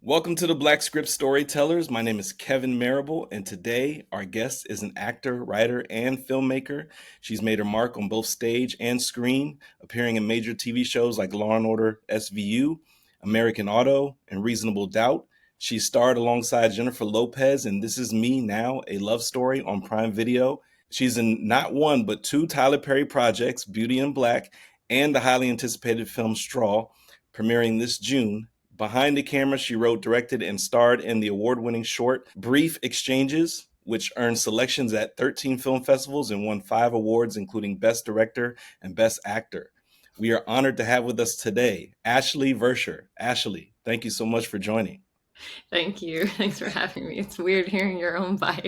Welcome to the Black Script Storytellers. My name is Kevin Marable, and today our guest is an actor, writer, and filmmaker. She's made her mark on both stage and screen, appearing in major TV shows like Law and Order SVU, American Auto, and Reasonable Doubt. She starred alongside Jennifer Lopez in This Is Me Now, a love story on Prime Video. She's in not one, but two Tyler Perry projects, Beauty and Black, and the highly anticipated film Straw, premiering this June. Behind the camera, she wrote, directed, and starred in the award-winning short Brief Exchanges, which earned selections at 13 film festivals and won 5 awards, including Best Director and Best Actor. We are honored to have with us today Ashley Versher. Ashley, thank you so much for joining. Thank you. Thanks for having me. It's weird hearing your own bio.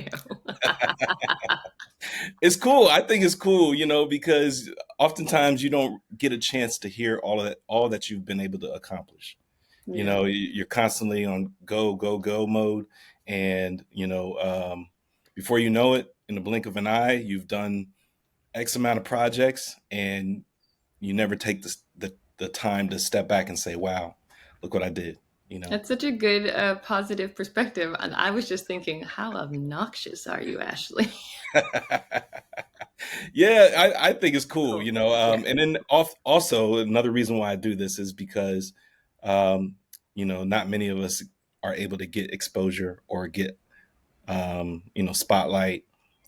It's cool. I think it's cool, because oftentimes you don't get a chance to hear all that you've been able to accomplish. Yeah. You're constantly on go, go, go mode. And, before you know it, in the blink of an eye, you've done X amount of projects and you never take the time to step back and say, wow, look what I did. That's such a good positive perspective. And I was just thinking, how obnoxious are you, Ashley? Yeah, I think it's cool, Yeah. and then also another reason why I do this is because, not many of us are able to get exposure or get, spotlight.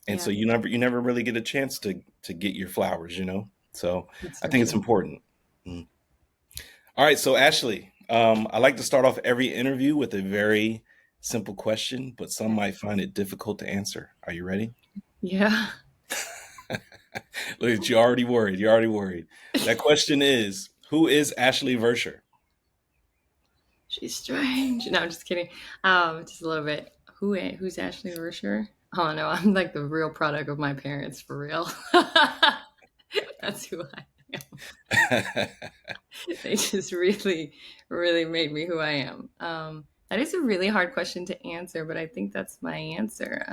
And so Yeah, you never really get a chance to get your flowers. So that's I so think it's true. important. Mm. All right. So Ashley, I like to start off every interview with a very simple question, but some Okay. might find it difficult to answer. Are you ready? Yeah. Look at you, already worried. You're already worried. That question is, who is Ashley Versher? She's strange. No, I'm just kidding. Just a little bit. Who's Ashley Versher? Oh no, I'm like the real product of my parents for real. That's who I am. They just really, really made me who I am. That is a really hard question to answer, but I think that's my answer.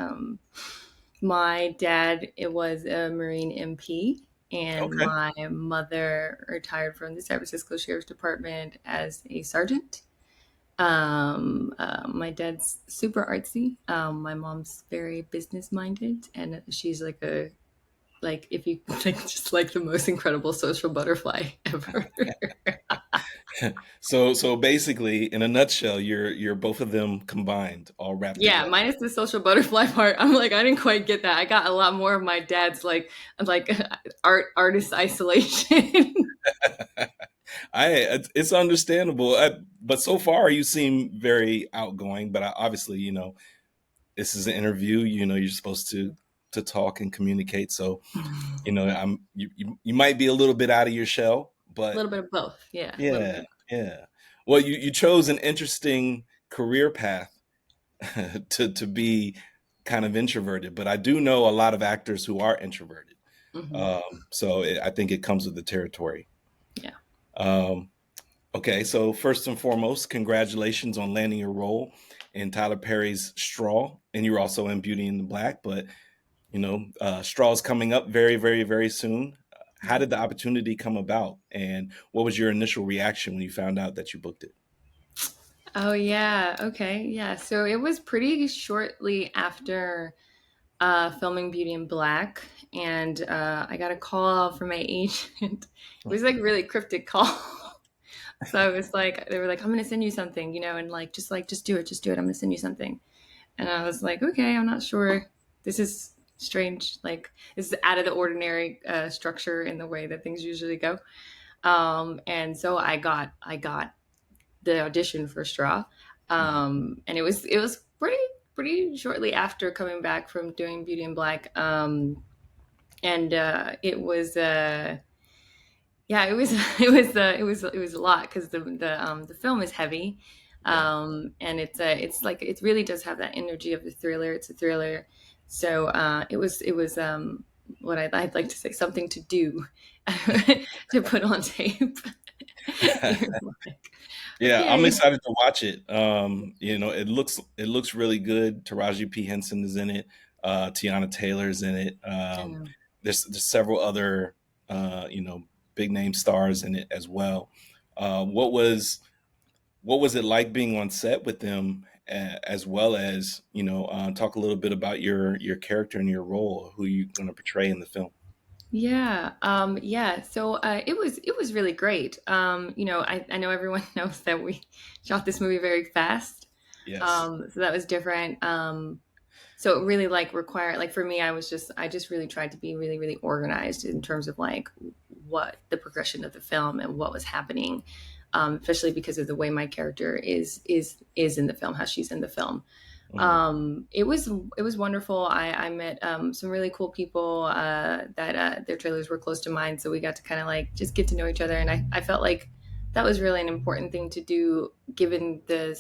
My dad, it was a Marine MP, and Okay. my mother retired from the San Francisco Sheriff's Department as a sergeant. My dad's super artsy. My mom's very business minded, and she's like if you like just like the most incredible social butterfly ever. So basically, in a nutshell, you're both of them combined, all wrapped Yeah, together. minus the social butterfly part. I'm like, I didn't quite get that. I got a lot more of my dad's like artist isolation. It's understandable, but so far you seem very outgoing. But obviously, this is an interview. You're supposed to talk and communicate. So, you might be a little bit out of your shell, A but little bit of both. Yeah, a little yeah, bit. yeah. Well, you chose an interesting career path to be kind of introverted, but I do know a lot of actors who are introverted. Hmm. So I think it comes with the territory. Yeah. Um, okay, so first and foremost, congratulations on landing your role in Tyler Perry's Straw, and you're also in Beauty and the Black. But Straw is coming up very, very, very soon. How did the opportunity come about, and what was your initial reaction when you found out that you booked it? Oh yeah. Okay. Yeah. So it was pretty shortly after filming Beauty in Black, and I got a call from my agent. It was like a really cryptic call. So I was like, they were like, I'm gonna send you something, and just do it, just do it. I'm gonna send you something. And I was like, okay, I'm not sure. This is strange. Like, this is out of the ordinary structure in the way that things usually go. And so I got the audition for Straw, and it was pretty shortly after coming back from doing Beauty in Black, and it was. Yeah, it was it was a lot because the film is heavy, Yeah. and it's like it really does have that energy of the thriller. It's a thriller, so it was what I'd like to say, something to do to put on tape. You're like, Yeah, I'm okay. excited to watch it. It looks really good. Taraji P Henson is in it. Tiana Taylor's in it. I know. There's several other uh, you know big name stars in it as well. What was what was it like being on set with them, as well as talk a little bit about your character and your role, who you're going to portray in the film. Yeah. So it was really great. I know everyone knows that we shot this movie very fast. Yes. So that was different. So it really like required like for me, I just really tried to be really, really organized in terms of like what the progression of the film and what was happening. Especially because of the way my character is in the film, how she's in the film. Hmm. It was wonderful. I met some really cool people that their trailers were close to mine, so we got to kind of like just get to know each other, and I felt like that was really an important thing to do given the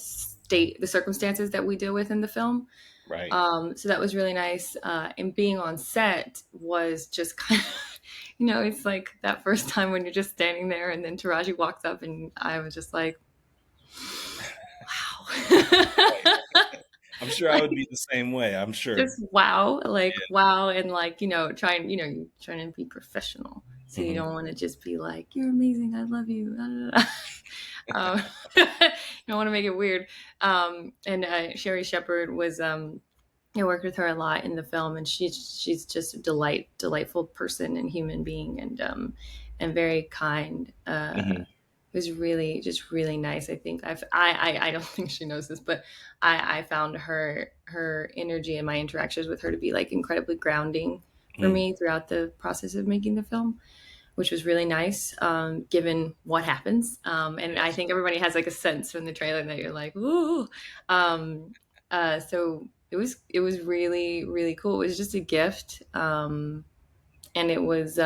circumstances that we deal with in the film. Right. So that was really nice. And being on set was just kind of, it's like that first time when you're just standing there and then Taraji walks up and I was just like, Right. wow. I'm sure I Like would be the same way. I'm sure. just wow, like wow. And like, trying, you're trying to be professional. So you Hmm. don't want to just be like, you're amazing. I love you. Da, da, da. You don't want to make it weird. And Sherry Shepard was, I worked with her a lot in the film, and she's just a delightful person and human being, and very kind. Hmm. It was really just really nice. I think I don't think she knows this, but I found her energy and my interactions with her to be like incredibly grounding for Hmm. me throughout the process of making the film, which was really nice, given what happens. And I Yes. think everybody has like a sense from the trailer that you're like, ooh. Um, so it was really, really cool. It was just a gift. And it was,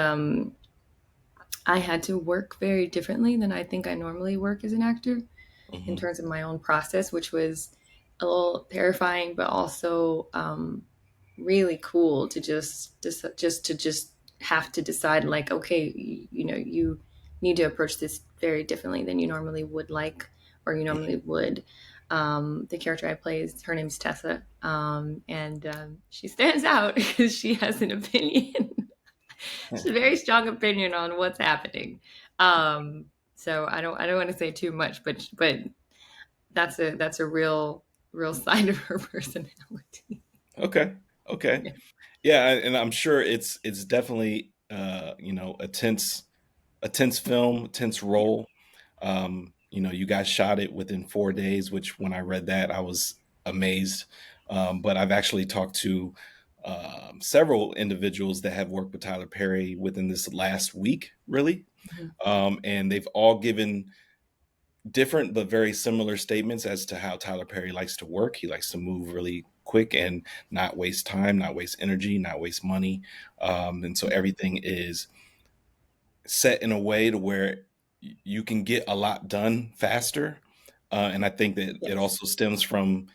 I had to work very differently than I think I normally work as an actor in Hmm. terms of my own process, which was a little terrifying, but also really cool to just have to decide like, okay, you need to approach this very differently than you normally would like or you normally would. The character I play is her name's Tessa, and she stands out because she has an opinion. She's a very strong opinion on what's happening. So I don't want to say too much, but that's a real side of her personality. Okay. Okay. Yeah. Yeah, and I'm sure it's definitely a tense film, a tense Yeah. role. You guys shot it within 4 days, which when I read that, I was amazed. But I've actually talked to several individuals that have worked with Tyler Perry within this last week, really. Mhm. And they've all given different but very similar statements as to how Tyler Perry likes to work. He likes to move really quick and not waste time, not waste energy, not waste money. And so everything is set in a way to where you can get a lot done faster. And I think that it Yes. also stems from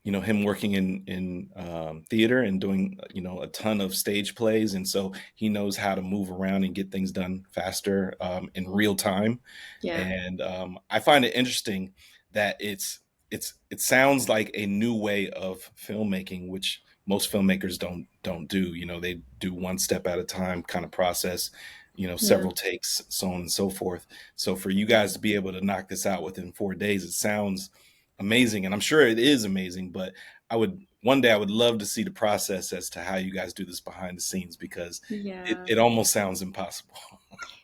him working in theater and doing a ton of stage plays, and so he knows how to move around and get things done faster, in real time. Yeah. And I find it interesting that it sounds like a new way of filmmaking, which most filmmakers don't do. They do one step at a time kind of process, Yeah. several takes, so on and so forth. So for you guys to be able to knock this out within 4 days, it sounds amazing, and I'm sure it is amazing. But I would love to see the process as to how you guys do this behind the scenes, because it, Yeah. it almost sounds impossible.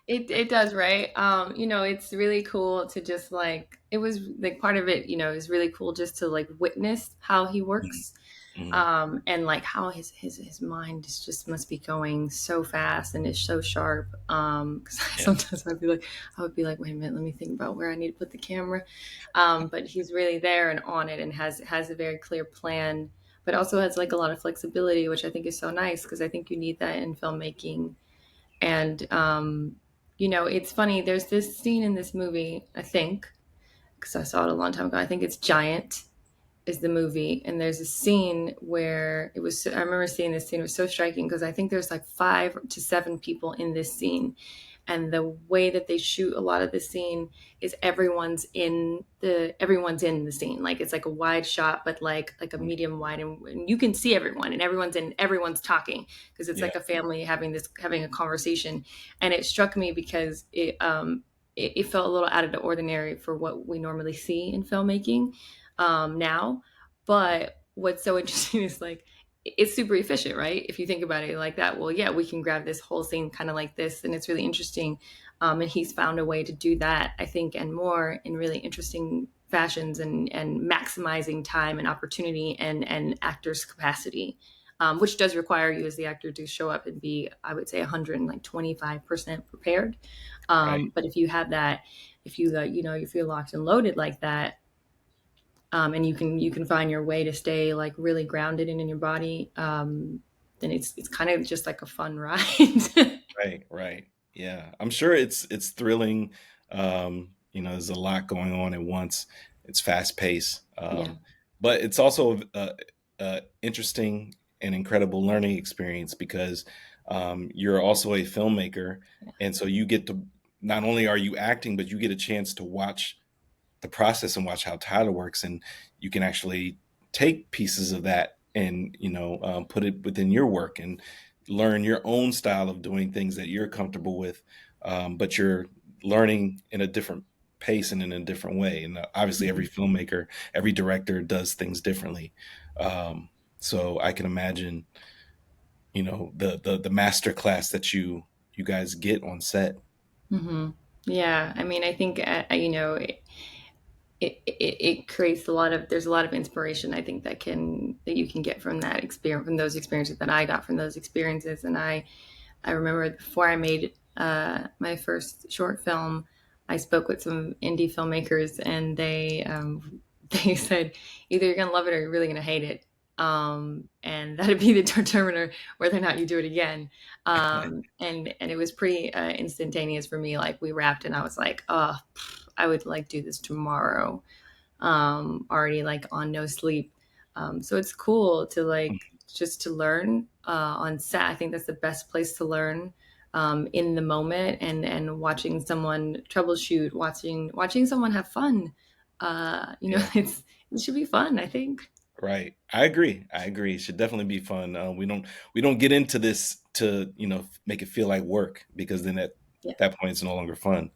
It does, right? It's really cool to just like it was like part of it, is really cool just to like witness how he Mhm. works. Mhm. And like how his mind is just must be going so fast and is so sharp. Because Yeah. sometimes I would be like, wait a minute, let me think about where I need to put the camera. But he's really there and on it and has a very clear plan, but also has like a lot of flexibility, which I think is so nice because I think you need that in filmmaking. And it's funny. There's this scene in this movie, I think, because I saw it a long time ago. I think it's Giant is the movie, and there's a scene where I remember seeing this scene. It was so striking because I think there's like 5 to 7 people in this scene, and the way that they shoot a lot of the scene is everyone's in the scene. Like it's like a wide shot but like a Mhm. medium wide, and you can see everyone and everyone's talking because it's Yeah. like a family having a conversation. And it struck me because it felt a little out of the ordinary for what we normally see in filmmaking now. But what's so interesting is like it's super efficient, right? If you think about it like that, well, yeah, we can grab this whole scene kind of like this, and it's really interesting. And he's found a way to do that, I think, and more in really interesting fashions, and maximizing time and opportunity and actors' capacity, which does require you as the actor to show up and be, I would say, 125% prepared. Right. But if you have that, if you if you're locked and loaded like that, and you can find your way to stay like really grounded and in your body, then it's kind of just like a fun ride. Right, right. Yeah. I'm sure it's thrilling. There's a lot going on at once. It's fast paced. Yeah, But it's also a interesting and incredible learning experience because you're also a filmmaker, and so you get to, not only are you acting, but you get a chance to watch the process and watch how Tyler works, and you can actually take pieces of that and put it within your work and learn your own style of doing things that you're comfortable with, but you're learning in a different pace and in a different way. And obviously, every mhm, filmmaker, every director does things differently. So I can imagine, the master class that you guys get on set. mhm. Yeah. I mean, I think it creates a lot of there's a lot of inspiration, I think, that you can get from that experience, from those experiences that I got from those experiences. And I remember before I made my first short film, I spoke with some indie filmmakers, and they said either you're gonna love it or you're really gonna hate it, and that'd be the determiner whether or not you do it again. And it was pretty instantaneous for me. Like we wrapped, and I was like, oh, I would like do this tomorrow. Already like on no sleep. So it's cool to like just to learn on set. I think that's the best place to learn, in the moment, and watching someone troubleshoot, watching someone have fun. Yeah. It should be fun, I think. Right. I agree. I agree. It should definitely be fun. We don't get into this to, make it feel like work, because then at Yeah, that point it's no longer fun.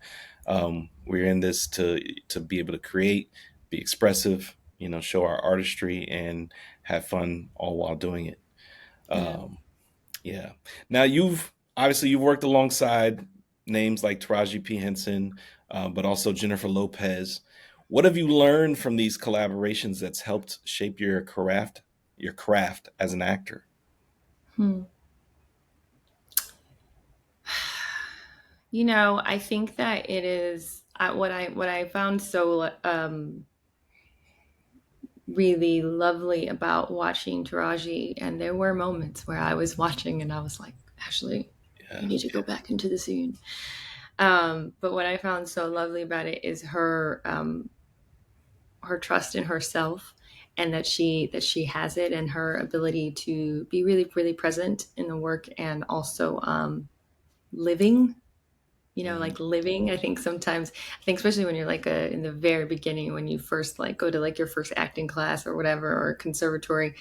We're in this to be able to create, be expressive, show our artistry and have fun all while doing it. yeah. Um, yeah. Now you've worked alongside names like Taraji P. Henson, but also Jennifer Lopez. What have you learned from these collaborations that's helped shape your craft as an actor? Hmm. I think that it is what I found so really lovely about watching Taraji, and there were moments where I was watching and I was like, Ashley, Yeah. you need to go back into the scene. But what I found so lovely about it is her trust in herself, and that she has it, and her ability to be really really present in the work, and also living. Hmm. Like living. I think especially when you're like in the very beginning, when you first like go to like your first acting class or whatever, or conservatory,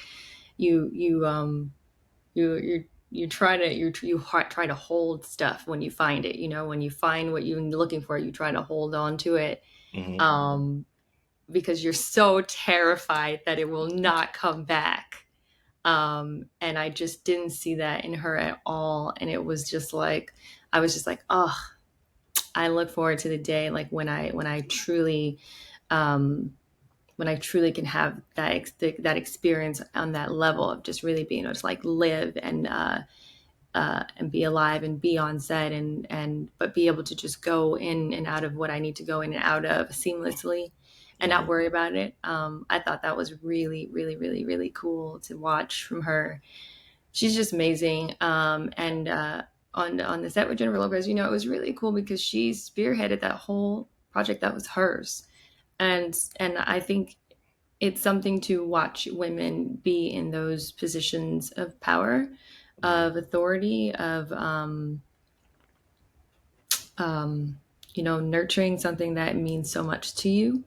you try to try to hold stuff when you find it. When you find what you're looking for, you try to hold on to it, Hmm. um, because you're so terrified that it will not come back. And I just didn't see that in her at all, and it was just like I was just like, oh, I look forward to the day like um, when I truly can have that experience on that level of just really being able to like live and be alive and be on set, and but be able to just go in and out of what I need to go in and out of seamlessly, and not Hmm. worry about it. I thought that was really, really, really, really cool to watch from her. She's just amazing. And on the set with Jennifer Lopez, it was really cool because she spearheaded that whole project that was hers, and I think it's something to watch women be in those positions of power, Hmm. of authority, of nurturing something that means so much to you,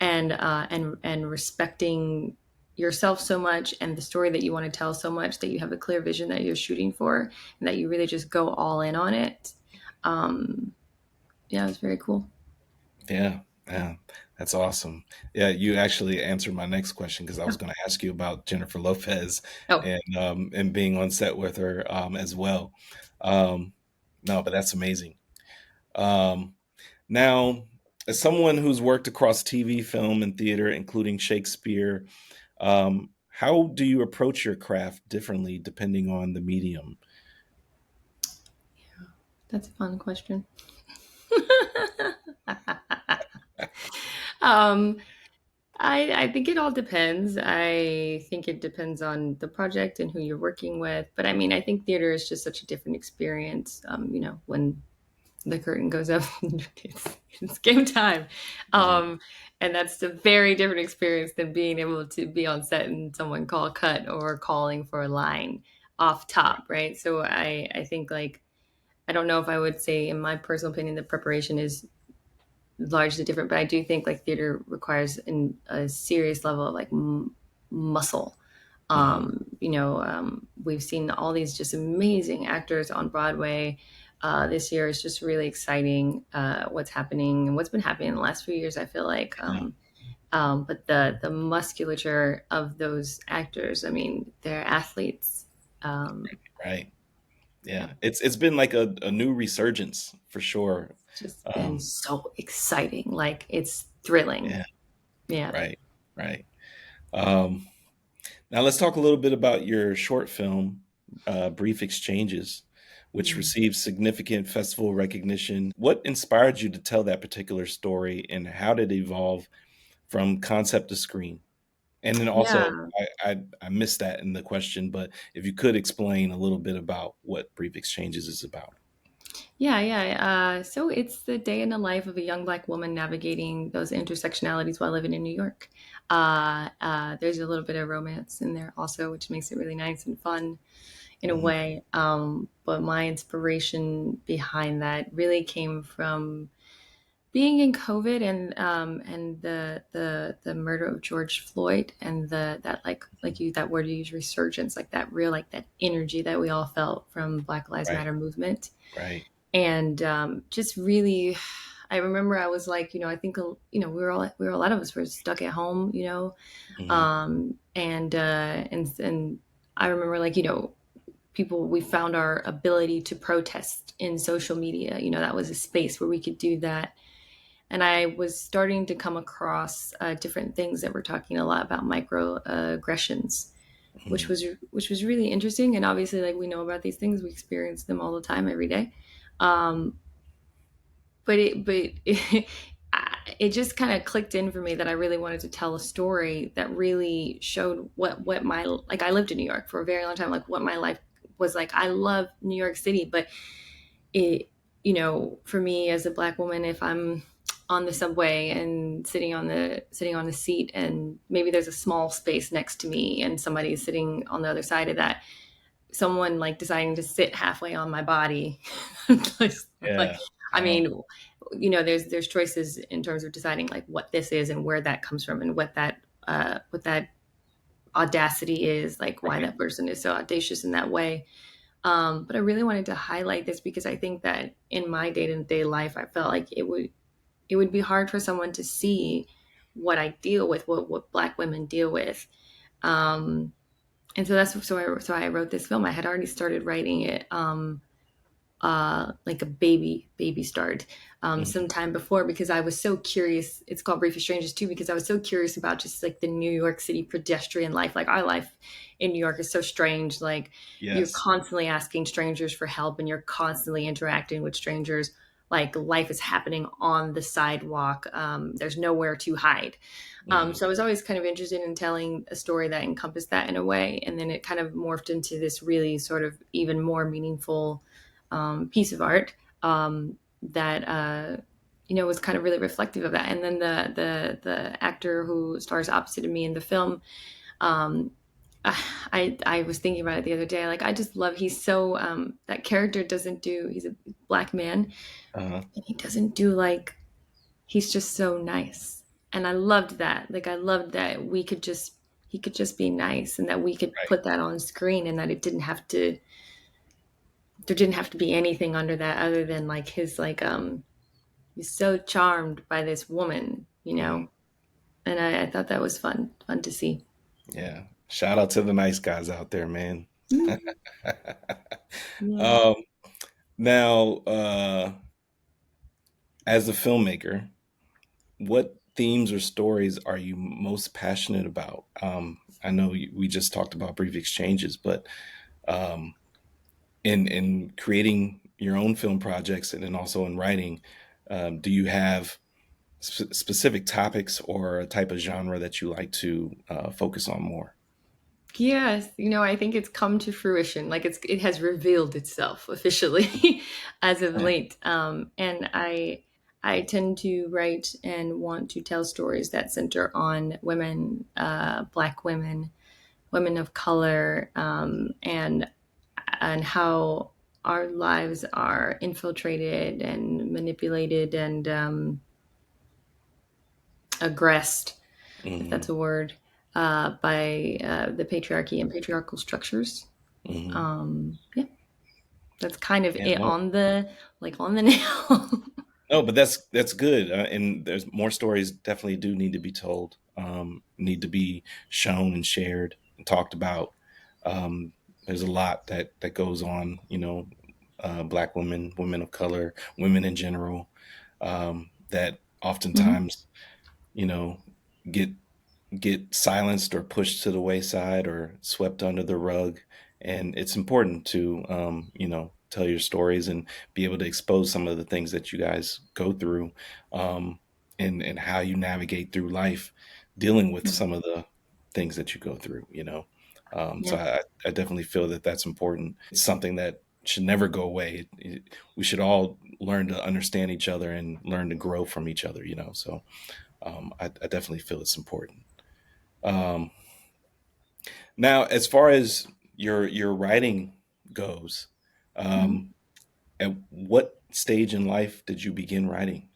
and respecting yourself so much, and the story that you want to tell so much, that you have a clear vision that you're shooting for, and that you really just go all in on it. Um, yeah, it was very cool. Yeah, yeah, that's awesome. Yeah, you actually answered my next question because I was Oh, going to ask you about Jennifer Lopez oh, and being on set with her as well. Um, no, but that's amazing. Um, Now, as someone who's worked across TV, film, and theater, including Shakespeare, how do you approach your craft differently depending on the medium? that's a fun question. um, I think it all depends. I think it depends on the project and who you're working with. But I mean, I think theater is just such a different experience. When the curtain goes up, it's game time. Mhm. Um, and that's a very different experience than being able to be on set and someone call cut or calling for a line off top, right? So I think like I don't know if I would say, in my personal opinion, the preparation is largely different, but I do think like theater requires a serious level of like muscle. Mhm. We've seen all these just amazing actors on Broadway. This year is just really exciting. What's happening and what's been happening in the last few years, I feel like. Yeah, But the musculature of those actors, I mean, they're athletes. Um, right. yeah, Yeah, it's been like a new resurgence for sure. it's just been Um, so exciting. Like it's thrilling. yeah, Yeah. right, right. Um, Now let's talk a little bit about your short film, Brief Exchanges, which Mm. received significant festival recognition. What inspired you to tell that particular story, and how did it evolve from concept to screen? And then also, Yeah. I missed that in the question, but if you could explain a little bit about what Brief Exchanges is about. Yeah. So it's the day in the life of a young Black woman navigating those intersectionalities while living in New York. There's a little bit of romance in there also, which makes it really nice and fun in a Mhm. way. But my inspiration behind that really came from being in COVID and the murder of George Floyd and the that like you that word you use resurgence, like that real like that energy that we all felt from Black Lives Right, Matter movement. right. And just really, I remember I was like, I think we were a lot of us were stuck at home, Mhm. and I remember like people we found our ability to protest in social media. That was a space where we could do that. And I was starting to come across different things that were talking a lot about microaggressions, which Mhm. was which was really interesting. And obviously, like we know about these things, we experience them all the time, every day. Um, but it just kind of clicked in for me that I really wanted to tell a story that really showed what my like I lived in New York for a very long time, like what my life was like. I love New York City, but it for me as a Black woman, if I'm on the subway and sitting on the seat and maybe there's a small space next to me and somebody is sitting on the other side of that, someone like deciding to sit halfway on my body like Yeah. I Wow. mean, there's choices in terms of deciding like what this is and where that comes from and what that audacity is, like why Right. that person is so audacious in that way. But I really wanted to highlight this because I think that in my day-to-day life I felt like it would be hard for someone to see what I deal with, what Black women deal with. um, and so I wrote this film. I had already started writing it, like a baby start, Mhm. sometime before, because I was so curious. It's called Brief Strangers too, because I was so curious about just like the New York City pedestrian life. Like our life in New York is so strange. Like you're Yes. constantly asking strangers for help and you're constantly interacting with strangers. Like life is happening on the sidewalk. There's nowhere to hide. Mhm. So I was always kind of interested in telling a story that encompassed that in a way. And then it kind of morphed into this really sort of even more meaningful piece of art that was kind of really reflective of that. And then the actor who stars opposite of me in the film, um, I was thinking about it the other day. Like I just love. He's so that character doesn't do. He's a Black man, Uh-huh. and he doesn't do like. He's just so nice, and I loved that. Like I loved that we could just he could just be nice, and that we could Right. put that on screen, and that it didn't have to there didn't have to be anything under that other than like his like he's so charmed by this woman, Hmm. and I thought that was fun to see. Yeah. Shout out to the nice guys out there, man. Mm, yeah. um, now, as a filmmaker, what themes or stories are you most passionate about? I know we just talked about brief exchanges, but um, in creating your own film projects and then also in writing, do you have specific topics or a type of genre that you like to focus on more? Yes, I think it's come to fruition. Like it has revealed itself officially as of Right. late. And I tend to write and want to tell stories that center on women, Black women, women of color, and how our lives are infiltrated and manipulated and aggressed, if Hmm. that's a word, by the patriarchy and patriarchal structures. Hmm. Yeah, that's kind of Yeah, it no, on the nail. no, but that's good, and there's more stories definitely do need to be told, need to be shown and shared and talked about. Um, there's a lot that goes on, Black women, women of color, women in general, that Mhm. oftentimes, you know, get get silenced or pushed to the wayside or swept under the rug. And it's important to, tell your stories and be able to expose some of the things that you guys go through, um, and how you navigate through life, dealing with Mm. some of the things that you go through. So Yeah, I definitely feel that that's important. It's something that should never go away. We should all learn to understand each other and learn to grow from each other. So I definitely feel it's important. Um, Now, as far as your writing goes, Mhm. um, at what stage in life did you begin writing?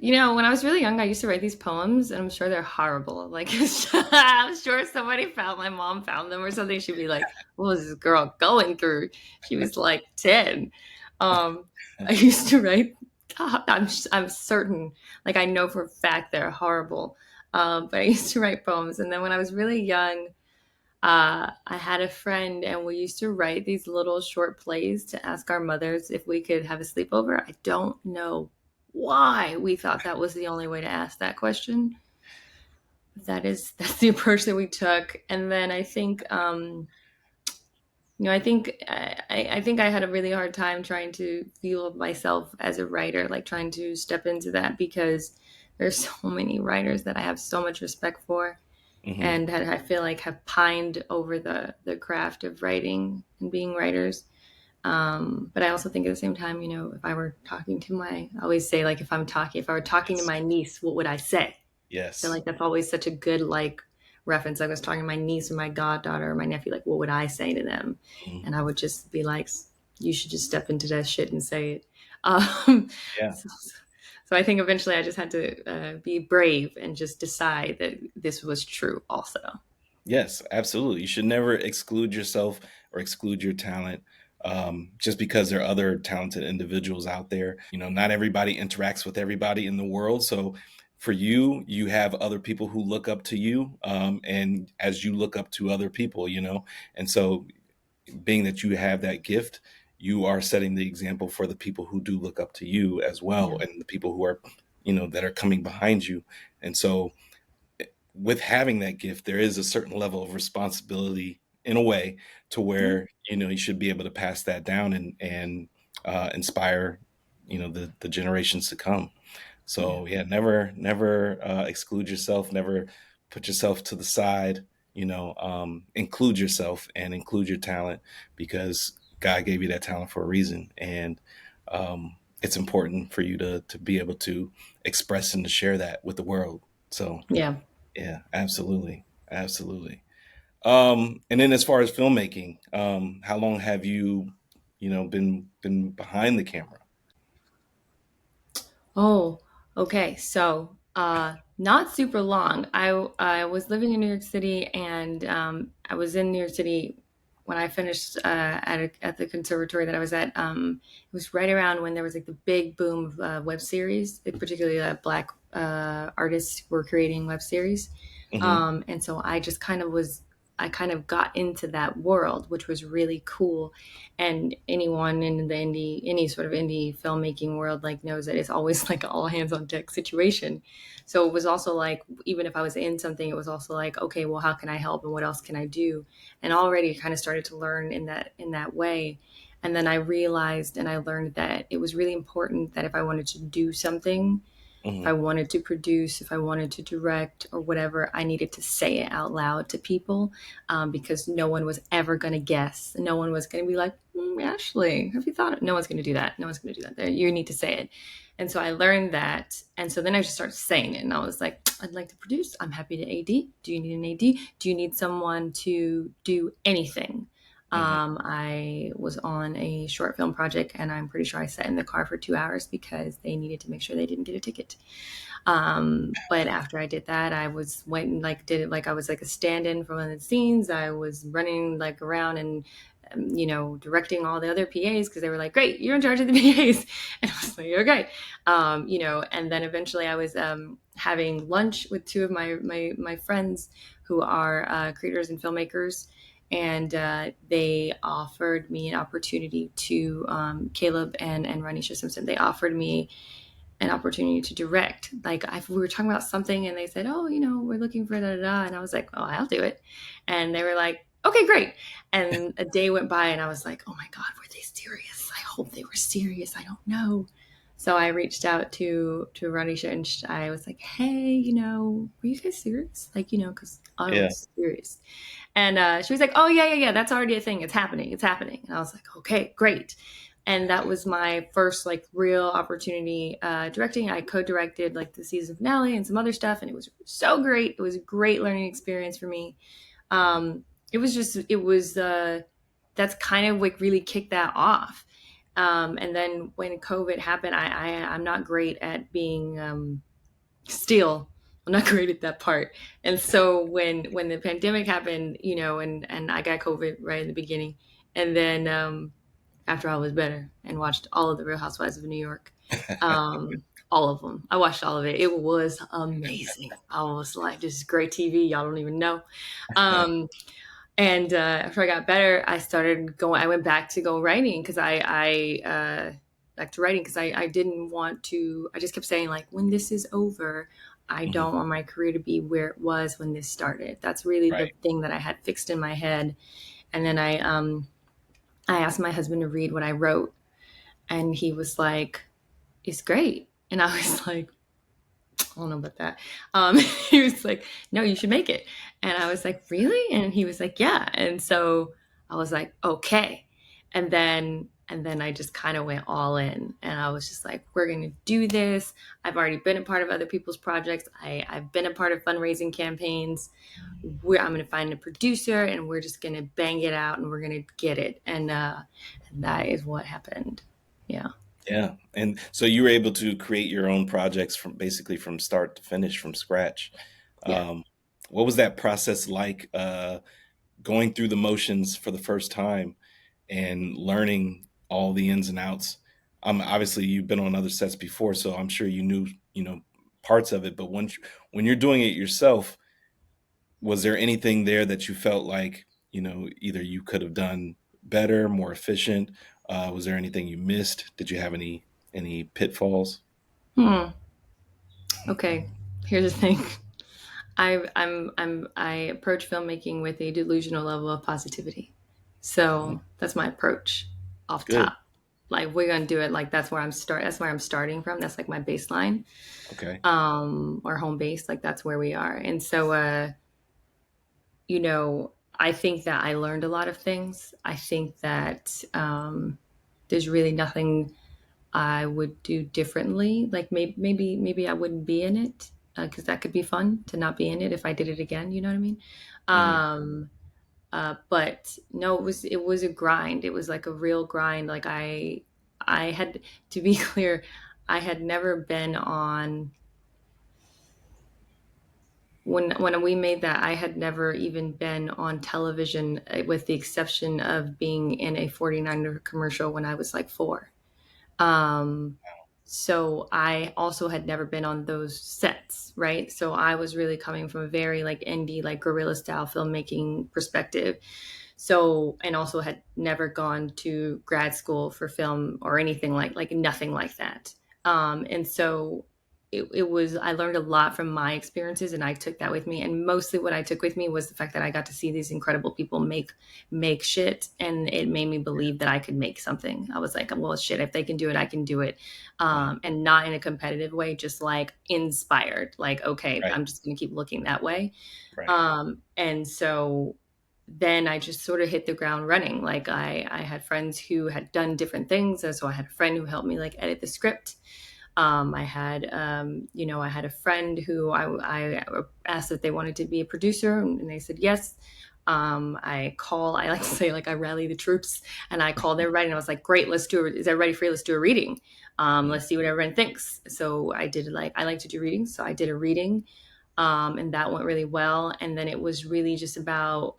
when I was really young, I used to write these poems, and I'm sure they're horrible. Like, I'm sure somebody found my mom found them or something. She'd be like, "What was this girl going through?" She was like 10. Um, I used to write. I'm certain, like I know for a fact they're horrible. But I used to write poems, and then when I was really young, I had a friend, and we used to write these little short plays to ask our mothers if we could have a sleepover. I don't know why we thought that was the only way to ask that question. That's the approach that we took. And then I think, I think I had a really hard time trying to feel myself as a writer, like trying to step into that because there's so many writers that I have so much respect for Hmm. and I feel like have pined over the craft of writing and being writers. But I also think at the same time, if I were talking to I always say like if I were talking to Yes. my niece, what would I say? I feel Yes. like that's always such a good like reference. Like, I was talking to my niece or my goddaughter or my nephew, like what would I say to them? Mhm. And I would just be like, you should just step into that shit and say it. Um, Yeah. so, so I think eventually I just had to be brave and just decide that this was true also. Yes, absolutely. You should never exclude yourself or exclude your talent, just because there are other talented individuals out there. Not everybody interacts with everybody in the world. So for you, you have other people who look up to you, and as you look up to other people. And so being that you have that gift, you are setting the example for the people who do look up to you as well, Yeah. and the people who are, that are coming behind you. And so with having that gift, there is a certain level of responsibility in a way to Yeah. where you should be able to pass that down and inspire the generations to come. Yeah. So yeah, never exclude yourself, never put yourself to the side. Include yourself and include your talent because God gave you that talent for a reason, and it's important for you to be able to express and to share that with the world. So Yeah. yeah, absolutely. Absolutely. And then as far as filmmaking, how long have you been behind the camera? Oh, okay. So, not super long. I was living in New York City, and I was in New York City. when I finished at the conservatory that I was at, it was right around when there was like the big boom of web series, particularly Black artists were creating web series. Hmm. And so I just kind of was, I kind of got into that world, which was really cool. And anyone in the indie, any sort of indie filmmaking world, like knows that it's always like an all hands on deck situation. So it was also like, even if I was in something, it was also like, okay, well, how can I help and what else can I do? And already kind of started to learn in that way. And then I realized and I learned that it was really important that if I wanted to do something, if I Hmm. wanted to produce, if I wanted to direct or whatever, I needed to say it out loud to people, because no one was ever going to guess. No one was going to be like, Ashley, have you thought? No one's going to do that. No one's going to do that. You need to say it. And so I learned that. And so then I just started saying it. And I was like, I'd like to produce. I'm happy to AD. Do you need an AD? Do you need someone to do anything? Hmm. I was on a short film project and I'm pretty sure I sat in the car for 2 hours because they needed to make sure they didn't get a ticket. But after I did that, I was went and like did it like I was like a stand-in for one of the scenes. I was running like around and directing all the other PAs because they were like, "Great, you're in charge of the PAs," and I was like, "Okay," And then eventually I was having lunch with two of my friends who are creators and filmmakers. And they offered me an opportunity to Caleb and Ranisha Simpson. They offered me an opportunity to direct. Like we were talking about something and they said, "Oh, we're looking for da da da," and I was like, "Oh, I'll do it." And they were like, "Okay, great." And a day went by and I was like, "Oh my God, were they serious? I hope they were serious. I don't know." So I reached out to Ranisha and I was like, "Hey, were you guys serious? Like, because I Yeah. was serious." And she was like, "Oh yeah, yeah, yeah. That's already a thing. It's happening. It's happening." And I was like, "Okay, great." And that was my first like real opportunity directing. I co-directed like the season finale and some other stuff, and it was so great. It was a great learning experience for me. It was just it was that's kind of like really kicked that off. And then when COVID happened, I'm not great at being still. I'm not great at that part. And so when the pandemic happened, and I got COVID right in the beginning, and then after I was better and watched all of the Real Housewives of New York, all of them. I watched all of it. It was amazing. I was like, this is great TV. Y'all don't even know. Um, and after I got better, I started going. I went back to go writing because back to writing because I didn't want to. I just kept saying like, when this is over, I Hmm. don't want my career to be where it was when this started. That's really the Right. thing that I had fixed in my head. And then I asked my husband to read what I wrote, and he was like, "It's great." And I was like, "I don't know about that." He was like, "No, you should make it." And I was like, "Really?" And he was like, "Yeah." And so I was like, "Okay." And then I just kind of went all in, and I was just like, "We're going to do this." I've already been a part of other people's projects. I've been a part of fundraising campaigns. I'm going to find a producer, and we're just going to bang it out, and we're going to get it. And that is what happened. Yeah. Yeah. And so you were able to create your own projects from basically from start to finish from scratch. Yeah. Um, what was that process like, going through the motions for the first time and learning all the ins and outs? Obviously you've been on other sets before, so I'm sure you knew, parts of it, but when you're doing it yourself, was there anything there that you felt like, either you could have done better, more efficient? Was there anything you missed? Did you have any pitfalls? Hmm. Okay. Here's the thing. I approach filmmaking with a delusional level of positivity. Mhm. So that's my approach off Good. top. Like we're gonna do it. Like that's where I'm starting from. That's like my baseline, Okay. or home base. Like that's where we are. And so, I think that I learned a lot of things. I think that there's really nothing I would do differently. Like maybe I wouldn't be in it because that could be fun to not be in it if I did it again. You know what I mean? Hmm. But no, it was a grind. It was like a real grind. Like I had to be clear, I had never been on when we made that, I had never even been on television, with the exception of being in a 49er commercial when I was like 4. Um, so I also had never been on those sets, right? So I was really coming from a very like indie, like guerrilla style filmmaking perspective. So, and also had never gone to grad school for film or anything like nothing like that. And so it was, I learned a lot from my experiences and I took that with me. And mostly what I took with me was the fact that I got to see these incredible people make shit. And it made me believe that I could make something. I was like, well, shit, if they can do it, I can do it. Wow. And not in a competitive way, just like inspired, like, okay, Right. I'm just going to keep looking that way. Right. And so then I just sort of hit the ground running. Like I had friends who had done different things. And so I had a friend who helped me like edit the script. I had a friend who I asked if they wanted to be a producer and they said yes. I like to say, like, I rally the troops and I called everybody and I was like, great, let's do it. Is everybody free? Let's do a reading. Mm. Let's see what everyone thinks. So I like to do readings. So I did a reading, and that went really well. And then it was really just about,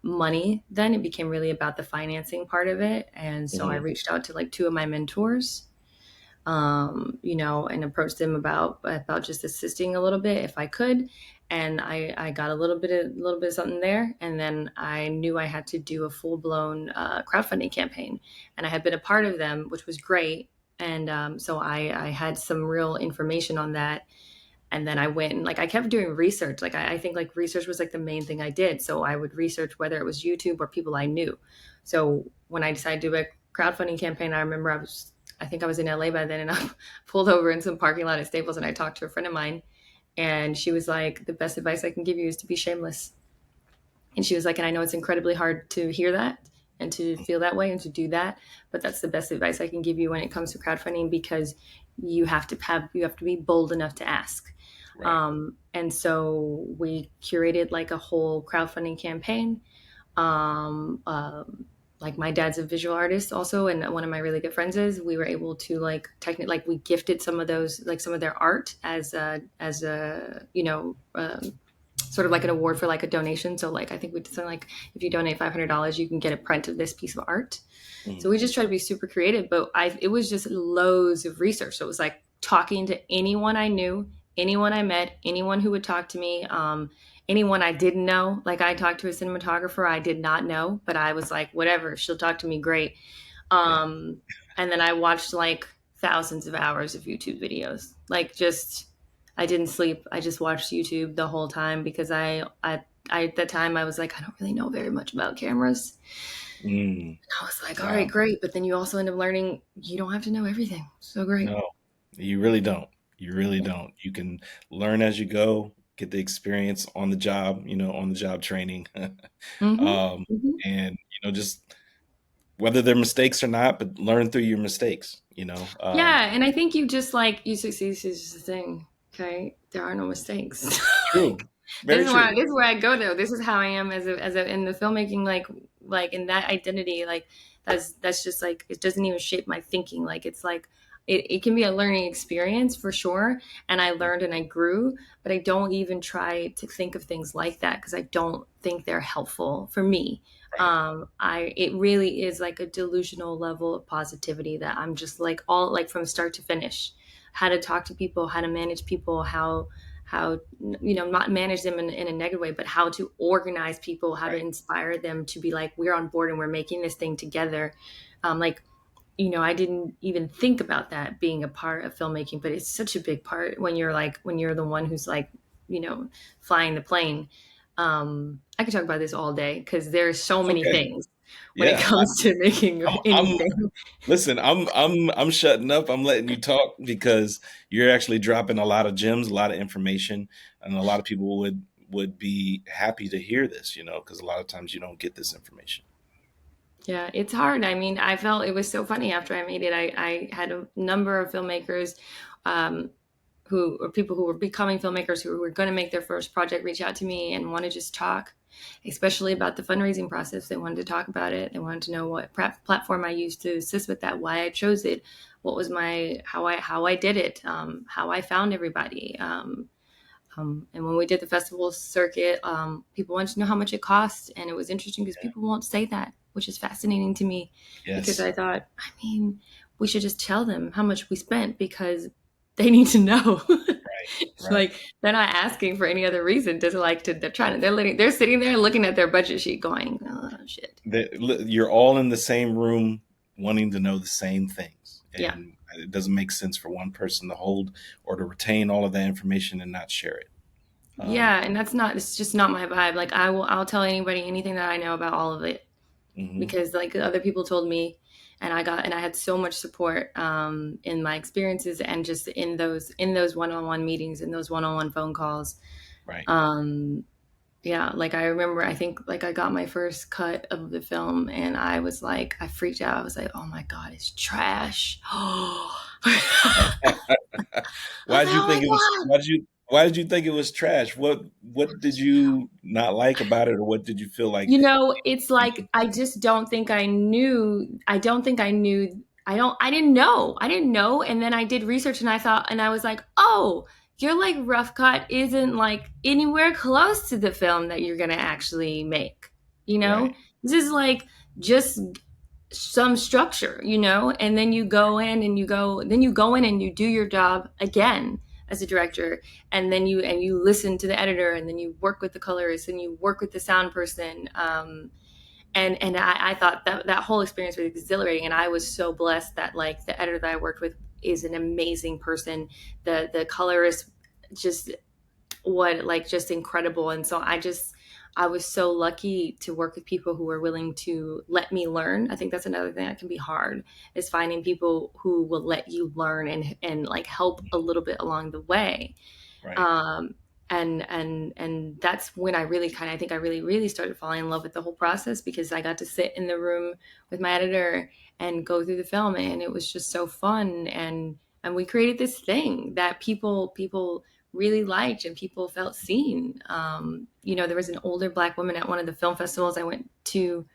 money. Then it became really about the financing part of it. And so I Mhm. reached out to like 2 of my mentors, and approached them about just assisting a little bit if I could. And I got a little bit of something there, and then I knew I had to do a full blown crowdfunding campaign, and I had been a part of them, which was great. And so I had some real information on that, and then I went and like I kept doing research. Like I think like research was like the main thing I did. So I would research whether it was YouTube or people I knew. So when I decided to do a crowdfunding campaign, I remember I think I was in LA by then, and I pulled over in some parking lot at Staples, and I talked to a friend of mine, and she was like, "The best advice I can give you is to be shameless." And she was like, and I know it's incredibly hard to hear that and to feel that way and to do that, but that's the best advice I can give you when it comes to crowdfunding, because you have to be bold enough to ask. Right. And so we curated like a whole crowdfunding campaign. Um, um, like my dad's a visual artist also, and one of my really good friends is. We were able to like technically like we gifted some of those like some of their art as a sort of like an award for like a donation. So like I think we did something like if you donate $500, you can get a print of this piece of art. So Mhm. we just tried to be super creative, but it was just loads of research. So it was like talking to anyone I knew, anyone I met, anyone who would talk to me, anyone I didn't know. Like I talked to a cinematographer I did not know, but I was like, whatever, she'll talk to me, great. Yeah. Um, and then I watched like thousands of hours of YouTube videos. Like just, I didn't sleep. I just watched YouTube the whole time because I at that time I was like, I don't really know very much about cameras. Mm. I was like, all right, Wow. great. But then you also end up learning you don't have to know everything. So great. No, you really don't. You really don't. You can learn as you go, get the experience on the job, on the job training. Mm-hmm. Um, Mm-hmm. and, just whether they're mistakes or not, but learn through your mistakes, Yeah, and I think you just like you succeed is just the thing. Okay, there are no mistakes. True. this Very is true. why this is where I go though. This is how I am as a in the filmmaking, like in that identity. Like that's just like it doesn't even shape my thinking. Like it's like it can be a learning experience for sure, and I learned and I grew, but I don't even try to think of things like that because I don't think they're helpful for me. Right. I it really is like a delusional level of positivity that I'm just like all like from start to finish, how to talk to people, how to manage people, how not manage them in a negative way, but how to organize people, how to Right. inspire them to be like, we're on board and we're making this thing together. Like, I didn't even think about that being a part of filmmaking, but it's such a big part when you're the one who's like, you know, flying the plane. I could talk about this all day because there's so That's many okay. things when it Yeah. comes to making I'm anything. listen, I'm shutting up. I'm letting you talk because you're actually dropping a lot of gems, a lot of information, and a lot of people would be happy to hear this, because a lot of times you don't get this information. Yeah, it's hard. I mean, I felt it was so funny after I made it. I had a number of filmmakers, um, who or people who were becoming filmmakers who were going to make their first project reach out to me and want to just talk, especially about the fundraising process. They wanted to talk about it. They wanted to know what platform I used to assist with that, why I chose it, what was my how I did it, how I found everybody. And when we did the festival circuit, people wanted to know how much it cost, and it was interesting because people won't say that, which is fascinating to me because Yes. I thought, I mean, we should just tell them how much we spent because they need to know. Right. Like they're not asking for any other reason to like to they're trying to they're sitting there looking at their budget sheet going, oh shit. You're all in the same room wanting to know the same things. Yeah. And it doesn't make sense for one person to hold or to retain all of that information and not share it. Um, Yeah, and it's just not my vibe. Like I'll tell anybody anything that I know about all of it mhm. because like other people told me and I had so much support in my experiences and just in those one-on-one meetings, in those one-on-one phone calls. Right. Um yeah, like I remember I think like I got my first cut of the film and I was like I freaked out. I was like, "Oh my god, it's trash." I Why was did like, you "Oh my think it was god." why did you think it was trash? What did you not like about it, or what did you feel like You know, it's you like I just don't think I knew. I don't think I knew. I didn't know. I didn't know. And then I did research and I thought, and I was like, oh, your like rough cut isn't like anywhere close to the film that you're going to actually make. You know, right, this is like just some structure, you know, and then then you go in and you do your job again as a director, and then you listen to the editor, and then you work with the colorist, and you work with the sound person, and I thought that that whole experience was exhilarating, and I was so blessed that like the editor that I worked with is an amazing person, the colorist just what like just incredible. And so I was so lucky to work with people who were willing to let me learn. I think that's another thing that can be hard is finding people who will let you learn and like help a little bit along the way. right, um, and that's when I really kind of I think I really started falling in love with the whole process because I got to sit in the room with my editor and go through the film, and it was just so fun. And we created this thing that people really liked and people felt seen. You know, there was an older Black woman at one of the film festivals I went to,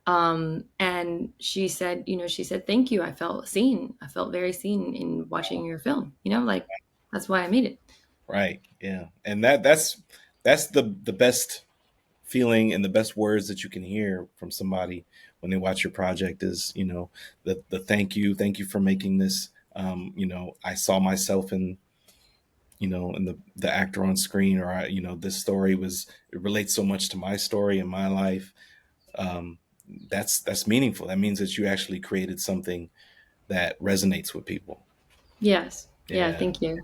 and she said, you know, she said, "Thank you. I felt seen. I felt very seen in watching your film. You know, like that's why I made it." right. Yeah. And that's the best feeling and the best words that you can hear from somebody when they watch your project is, the thank you for making this. I saw myself in, in the actor on screen, or this story it relates so much to my story and my life. Um, that's meaningful. That means that you actually created something that resonates with people. Yes. Yeah. Yeah, Thank you.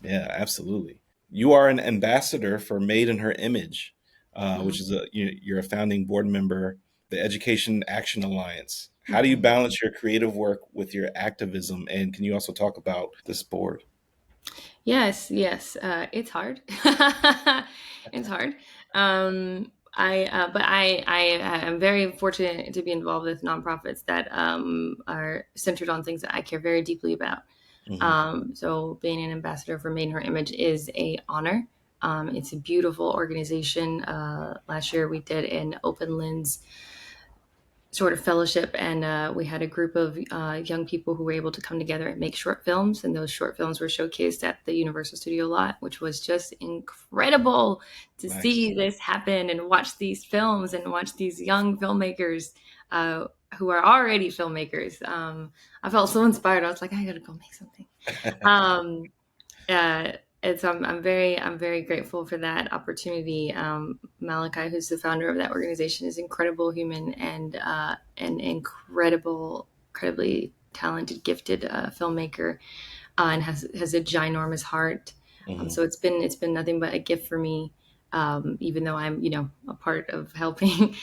yeah, absolutely. You are an ambassador for Made in Her Image, which Mhm. is you're a founding board member, the Education Action Alliance. How do you Mhm. balance your creative work with your activism? And can you also talk about this board? Yes, yes. It's hard. It's hard. I am very fortunate to be involved with nonprofits that are centered on things that I care very deeply about. Hmm. So being an ambassador for Made in Her Image is a honor. It's a beautiful organization. Last year we did an open lens sort of fellowship, and we had a group of young people who were able to come together and make short films, and those short films were showcased at the Universal Studio lot, which was just incredible to Nice. see this happen and watch these films and watch these young filmmakers uh, who are already filmmakers. I felt so inspired. I was like, I gotta go make something. um, and so I'm very grateful for that opportunity. Malachi, who's the founder of that organization, is an incredible human and an incredibly talented, gifted filmmaker, and has a ginormous heart. Hmm. So it's been nothing but a gift for me. Even though I'm, you know, a part of helping,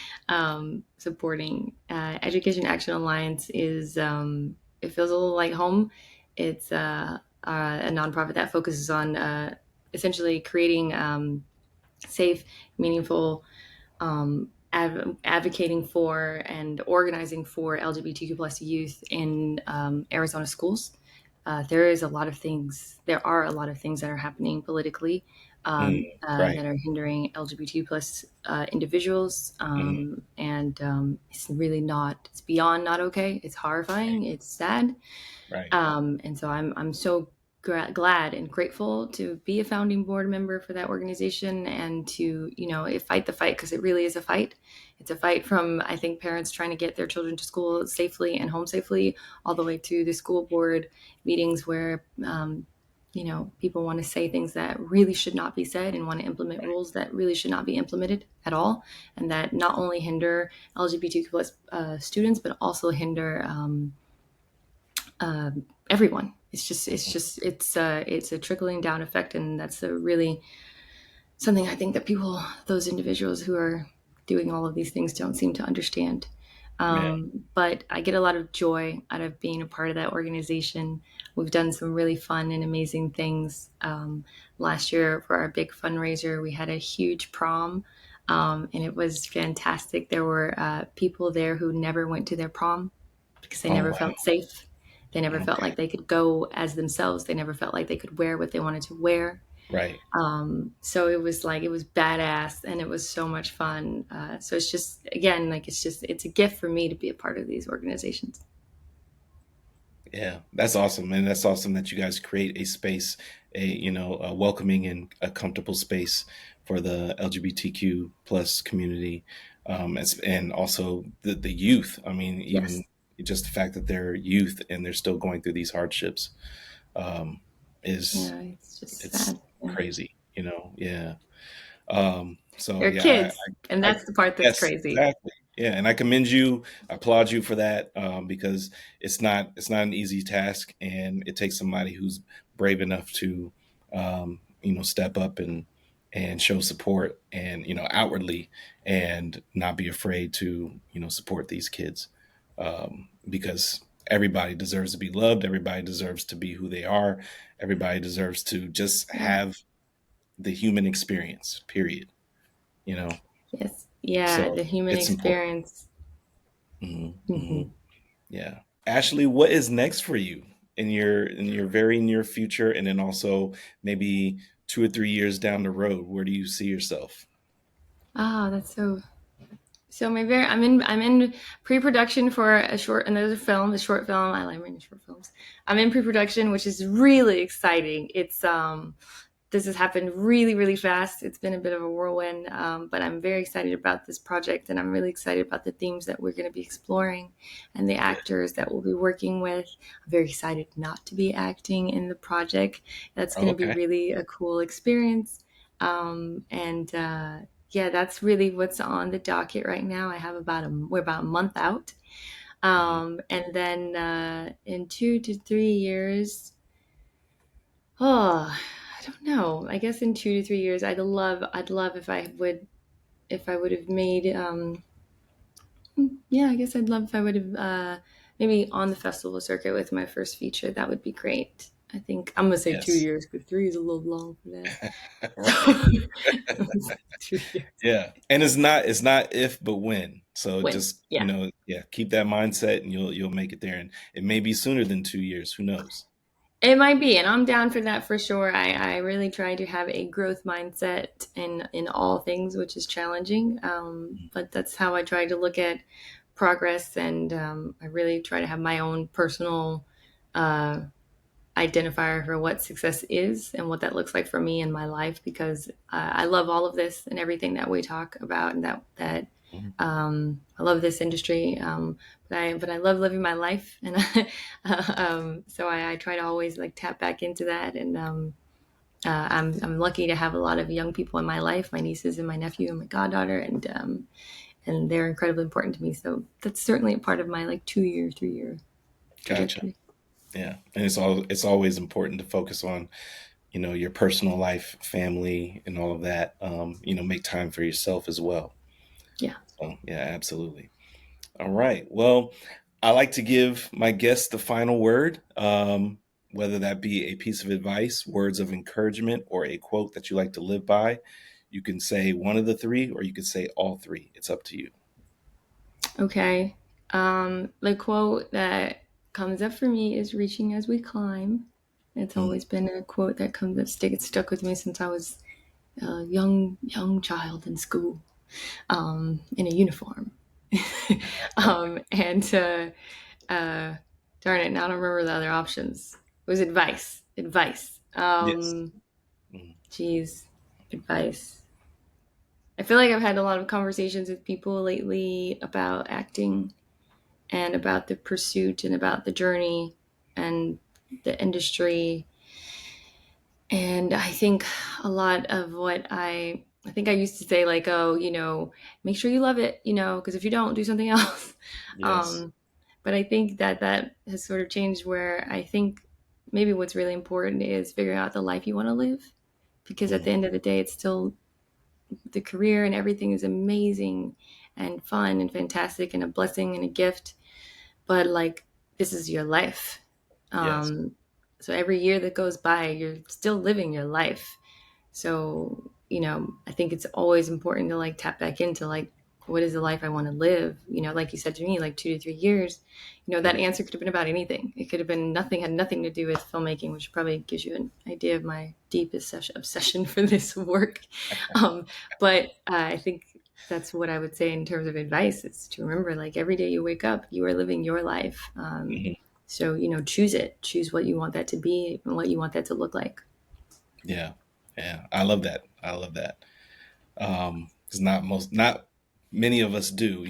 supporting Education Action Alliance is, it feels a little like home. It's a nonprofit that focuses on essentially creating safe, meaningful, advocating for and organizing for LGBTQ plus youth in Arizona schools. There are a lot of things that are happening politically Mm, right. that are hindering LGBT plus individuals, Hmm. and it's really not. It's beyond not okay. It's horrifying. It's sad, Right. and so I'm so. glad and grateful to be a founding board member for that organization and to, fight the fight, because it really is a fight. It's a fight from, I think, parents trying to get their children to school safely and home safely, all the way to the school board meetings where, people want to say things that really should not be said and want to implement Right. rules that really should not be implemented at all, and that not only hinder LGBTQ plus students, but also hinder everyone. It's a trickling down effect, and that's a really something I think that those individuals who are doing all of these things don't seem to understand. Yeah. But I get a lot of joy out of being a part of that organization. We've done some really fun and amazing things. Last year for our big fundraiser, we had a huge prom, and it was fantastic. There were people there who never went to their prom because they Oh, never wow. felt safe. They never felt Okay. like they could go as themselves. They never felt like they could wear what they wanted to wear. Right. So it was badass and it was so much fun. So it's just, again, like it's a gift for me to be a part of these organizations. Yeah, that's awesome, and that's awesome that you guys create a space, a welcoming and a comfortable space for the LGBTQ plus community, and also the youth. I mean, Yes. even just the fact that they're youth and they're still going through these hardships, um, is Yeah. It's just it's sad. Yeah. crazy. Yeah. So They're yeah, kids. And I that's the part that's yes, crazy. exactly. Yeah, and I commend you, I applaud you for that, because it's not an easy task, and it takes somebody who's brave enough to, step up and show support, and outwardly, and not be afraid to support these kids, because everybody deserves to be loved, everybody deserves to be who they are, everybody deserves to just Yeah. have the human experience, period. You know, Yes. Yeah. so The human it's important. experience. Hmm. Hmm. Yeah. Ashley, what is next for you in your very near future, and then also maybe 2 or 3 years down the road? Where do you see yourself? Ah, that's so. So I'm in pre-production for another film, a short film. I like writing short films. I'm in pre-production, which is really exciting. This has happened really, really fast. It's been a bit of a whirlwind, but I'm very excited about this project, and I'm really excited about the themes that we're going to be exploring and the Good. actors that we'll be working with. I'm very excited not to be acting in the project. That's Oh, going to be okay. really a cool experience. And Yeah, that's really what's on the docket right now. We're about a month out, Mhm. and then in 2 to 3 years. Oh, I don't know. I guess in 2 to 3 years, I'd love if I would have made, yeah, I guess I'd love if I would have, maybe on the festival circuit with my first feature. That would be great. I think I'm gonna say two Yes. years because three is a little long for that. So Right. I'm gonna say 2 years. Yeah. And it's not if but when. So When? just, Yeah. yeah, keep that mindset and you'll make it there. And it may be sooner than 2 years. Who knows? It might be, and I'm down for that for sure. I really try to have a growth mindset in all things, which is challenging. But that's how I try to look at progress, and I really try to have my own personal uh, identifier for what success is and what that looks like for me in my life, because I love all of this and everything that we talk about, and that Mhm. I love this industry, but I love living my life, and so I try to always like tap back into that. And I'm lucky to have a lot of young people in my life, my nieces and my nephew and my goddaughter, and they're incredibly important to me. So that's certainly a part of my like 2 year, 3 year Gotcha. trajectory. Yeah. And it's always important to focus on, your personal life, family, and all of that. Make time for yourself as well. Yeah. So yeah, absolutely. All right. Well, I like to give my guests the final word, whether that be a piece of advice, words of encouragement, or a quote that you like to live by. You can say one of the three, or you could say all three. It's up to you. Okay. The quote that comes up for me is "Reaching as we climb." It's Mhm. always been a quote it's stuck with me since I was a young child in school, in a uniform. And uh, darn it, now I don't remember the other options. It was advice. advice. Yes. Mhm. Geez, advice. I feel like I've had a lot of conversations with people lately about acting and about the pursuit and about the journey and the industry. And I think a lot of what I think I used to say, like, oh, make sure you love it, because if you don't, do something else. Yes. Um, but I think that that has sort of changed where I think maybe what's really important is figuring out the life you want to live. Because at Mhm. the end of the day, it's still the career and everything is amazing and fun and fantastic and a blessing and a gift. But like, this is your life. Yes. Um, so every year that goes by, you're still living your life. So, I think it's always important to like tap back into like, what is the life I want to live? Like you said to me, like 2 to 3 years, that Mhm. answer could have been about anything. It could have been nothing, had nothing to do with filmmaking, which probably gives you an idea of my deepest obsession for this work. Um, but I think that's what I would say in terms of advice is to remember like every day you wake up, you are living your life. Mhm. So, choose it, choose what you want that to be and what you want that to look like. Yeah. Yeah. I love that. I love that. 'Cause not many of us do,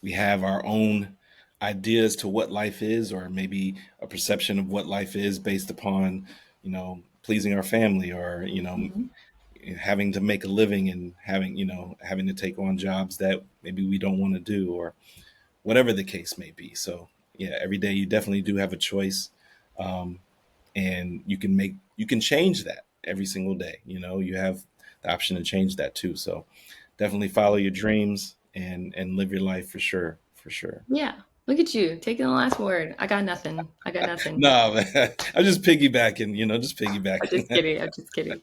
we have our own ideas to what life is, or maybe a perception of what life is based upon, pleasing our family, or, Mhm. having to make a living, and having to take on jobs that maybe we don't want to do, or whatever the case may be. So yeah, every day you definitely do have a choice. Um, and you can change that every single day. You have the option to change that too. So definitely follow your dreams and live your life for sure, for sure. Yeah. Look at you taking the last word. I got nothing. I got nothing. No, man, I'm just piggybacking, just I'm just piggybacking. kidding. I'm just kidding.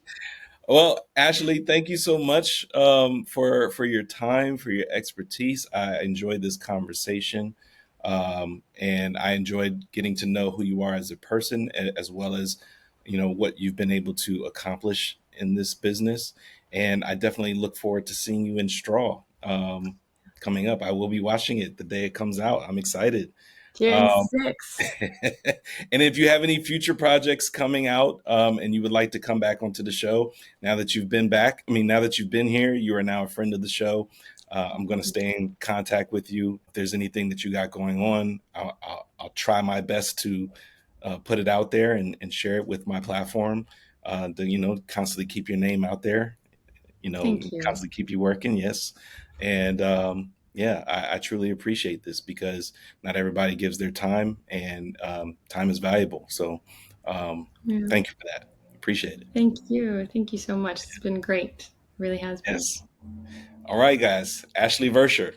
Well, Ashley, thank you so much, for your time, for your expertise. I enjoyed this conversation, and I enjoyed getting to know who you are as a person, as well as what you've been able to accomplish in this business. And I definitely look forward to seeing you in Straw, coming up. I will be watching it the day it comes out. I'm excited. June Um, 6th. and if you have any future projects coming out, and you would like to come back onto the show, now that you've been back, I mean, now that you've been here, you are now a friend of the show. I'm going to stay in contact with you. If there's anything that you got going on, I'll try my best to put it out there and share it with my platform, to, constantly keep your name out there, Thank you. constantly keep you working. Yes. And yeah, I truly appreciate this, because not everybody gives their time, and time is valuable. So Yeah. thank you for that. Appreciate it. Thank you. Thank you so much. It's been great. Really has been. Yes. All right, guys. Ashley Versher.